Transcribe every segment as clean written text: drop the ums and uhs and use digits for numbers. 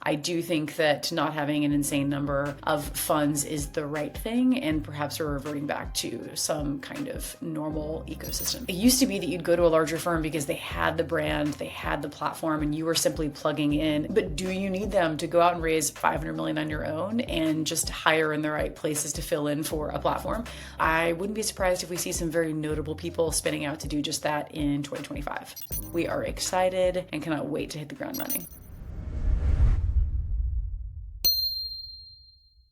I do think that not having an insane number of funds is the right thing, and perhaps we're reverting back to some kind of normal ecosystem. It used to be that you'd go to a larger firm because they had the brand, they had the platform, and you were simply plugging in. But do you need them to go out and raise 500 million on your own and just hire in the right places to fill in for a platform? I wouldn't be surprised if we see some very notable people spinning out to do just that in 2025. We are excited and cannot wait to hit the ground running.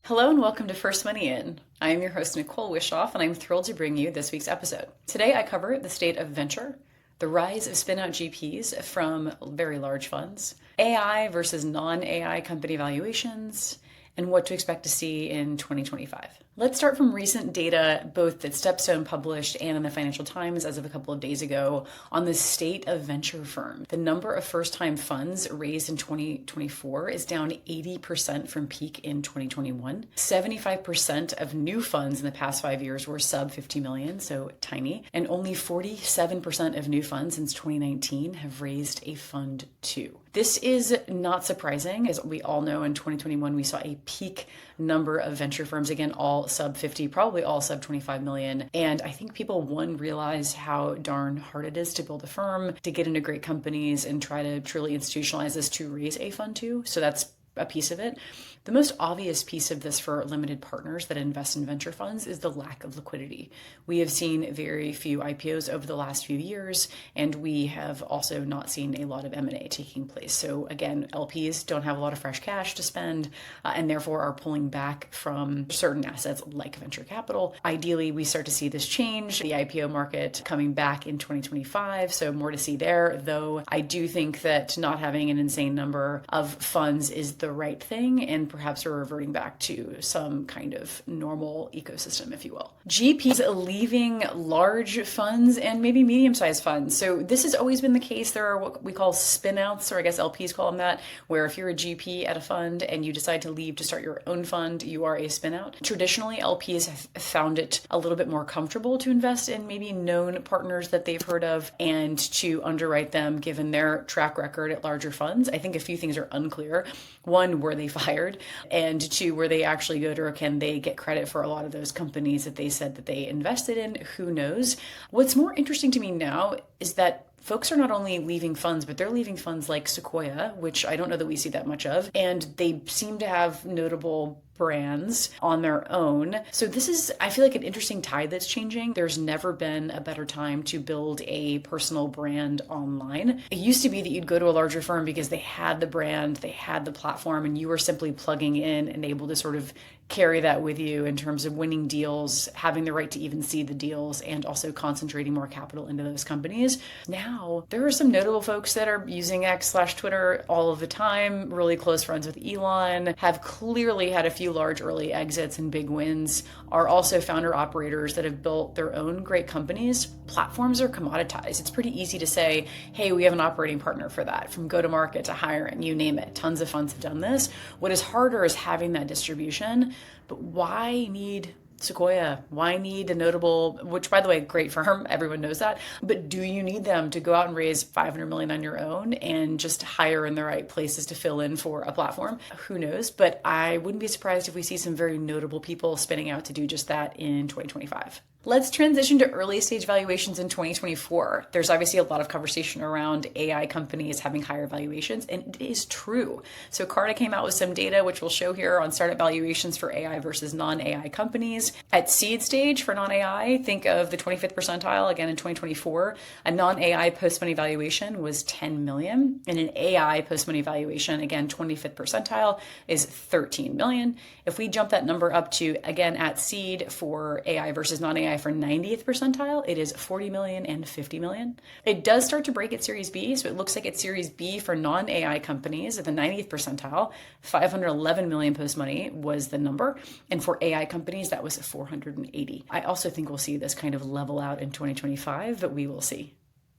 Hello and welcome to First Money In. I am your host, Nicole Wishoff, and I'm thrilled to bring you this week's episode. Today I cover the state of venture, the rise of spin-out GPs from very large funds, AI versus non-AI company valuations, and what to expect to see in 2025. Let's start from recent data, both that StepStone published and in the Financial Times as of a couple of days ago, on the state of venture firm. The number of first-time funds raised in 2024 is down 80% from peak in 2021. 75% of new funds in the past 5 years were sub 50 million, so tiny, and only 47% of new funds since 2019 have raised a fund two. This is not surprising. As we all know, in 2021, we saw a peak number of venture firms, again, all sub 50, probably all sub 25 million. And I think people, one, realize how darn hard it is to build a firm, to get into great companies and try to truly institutionalize this to raise a fund too. So that's a piece of it. The most obvious piece of this for limited partners that invest in venture funds is the lack of liquidity. We have seen very few IPOs over the last few years, and we have also not seen a lot of M&A taking place. So again, LPs don't have a lot of fresh cash to spend, and therefore are pulling back from certain assets like venture capital. Ideally, we start to see this change, the IPO market coming back in 2025, so more to see there, though I do think that not having an insane number of funds is the right thing, and perhaps we're reverting back to some kind of normal ecosystem, if you will. GPs leaving large funds and maybe medium-sized funds. So this has always been the case. There are what we call spinouts, or I guess LPs call them that, where if you're a GP at a fund and you decide to leave to start your own fund, you are a spinout. Traditionally, LPs have found it a little bit more comfortable to invest in maybe known partners that they've heard of and to underwrite them given their track record at larger funds. I think a few things are unclear. One, were they fired? And two, were they actually good, or can they get credit for a lot of those companies that they said that they invested in? Who knows? What's more interesting to me now is that folks are not only leaving funds, but they're leaving funds like Sequoia, which I don't know that we see that much of, and they seem to have notable brands on their own. So this is, I feel like, an interesting tide that's changing. There's never been a better time to build a personal brand online. It used to be that you'd go to a larger firm because they had the brand, they had the platform, and you were simply plugging in and able to sort of carry that with you in terms of winning deals, having the right to even see the deals, and also concentrating more capital into those companies. Now, there are some notable folks that are using X/Twitter all of the time, really close friends with Elon, have clearly had a few large early exits and big wins, are also founder operators that have built their own great companies. Platforms are commoditized. It's pretty easy to say, hey, we have an operating partner for that, from go-to-market to hiring, you name it. Tons of funds have done this. What is harder is having that distribution. But why need Sequoia? Why need a notable, which by the way, great firm, everyone knows that, but do you need them to go out and raise 500 million on your own and just hire in the right places to fill in for a platform? Who knows? But I wouldn't be surprised if we see some very notable people spinning out to do just that in 2025. Let's transition to early stage valuations in 2024. There's obviously a lot of conversation around AI companies having higher valuations, and it is true. So Carta came out with some data, which we'll show here, on startup valuations for AI versus non-AI companies. At seed stage for non-AI, think of the 25th percentile, again in 2024, a non-AI post-money valuation was 10 million, and an AI post-money valuation, again 25th percentile, is 13 million. If we jump that number up to, again at seed for AI versus non-AI for 90th percentile, it is 40 million and 50 million. It does start to break at Series B, so it looks like at Series B for non-AI companies at the 90th percentile, 511 million post-money was the number, and for AI companies, that was 480. I also think we'll see this kind of level out in 2025, but we will see.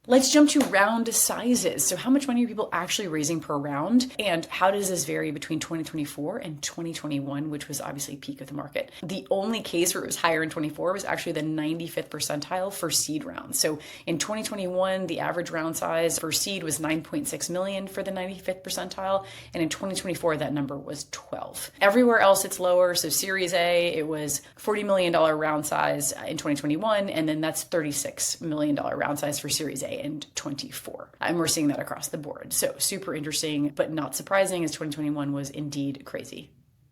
Let's jump to round sizes. So how much money are people actually raising per round? And how does this vary between 2024 and 2021, which was obviously peak of the market? The only case where it was higher in 24 was actually the 95th percentile for seed rounds. So in 2021, the average round size for seed was 9.6 million for the 95th percentile. And in 2024, that number was 12. Everywhere else, it's lower. So Series A, it was $40 million round size in 2021. And then that's $36 million round size for Series A in 24. And we're seeing that across the board. So super interesting, but not surprising, as 2021 was indeed crazy.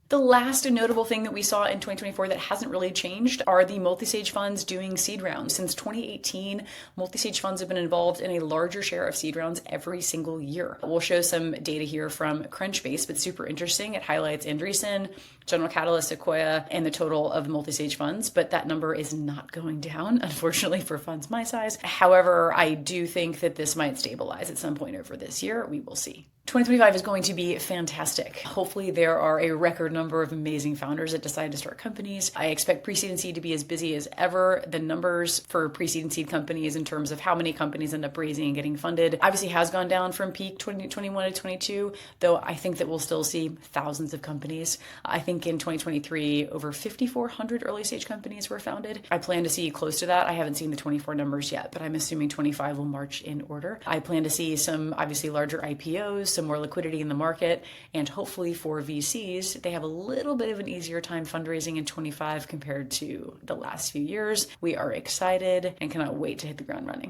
The last notable thing that we saw in 2024 that hasn't really changed are the multi-stage funds doing seed rounds. Since 2018, multi-stage funds have been involved in a larger share of seed rounds every single year. We'll show some data here from Crunchbase, but super interesting. It highlights Andreessen, General Catalyst, Sequoia, and the total of multi-stage funds, but that number is not going down, unfortunately, for funds my size. However, I do think that this might stabilize at some point over this year. We will see. 2025 is going to be fantastic. Hopefully there are a record number of amazing founders that decide to start companies. I expect pre-seed and seed to be as busy as ever. The numbers for pre-seed and seed companies in terms of how many companies end up raising and getting funded obviously has gone down from peak 2021 to 22, though I think that we'll still see thousands of companies. I think in 2023, over 5,400 early stage companies were founded. I plan to see close to that. I haven't seen the 24 numbers yet, but I'm assuming 25 will march in order. I plan to see some obviously larger IPOs, some more liquidity in the market, and hopefully for VCs, they have a little bit of an easier time fundraising in 25 compared to the last few years. We are excited and cannot wait to hit the ground running.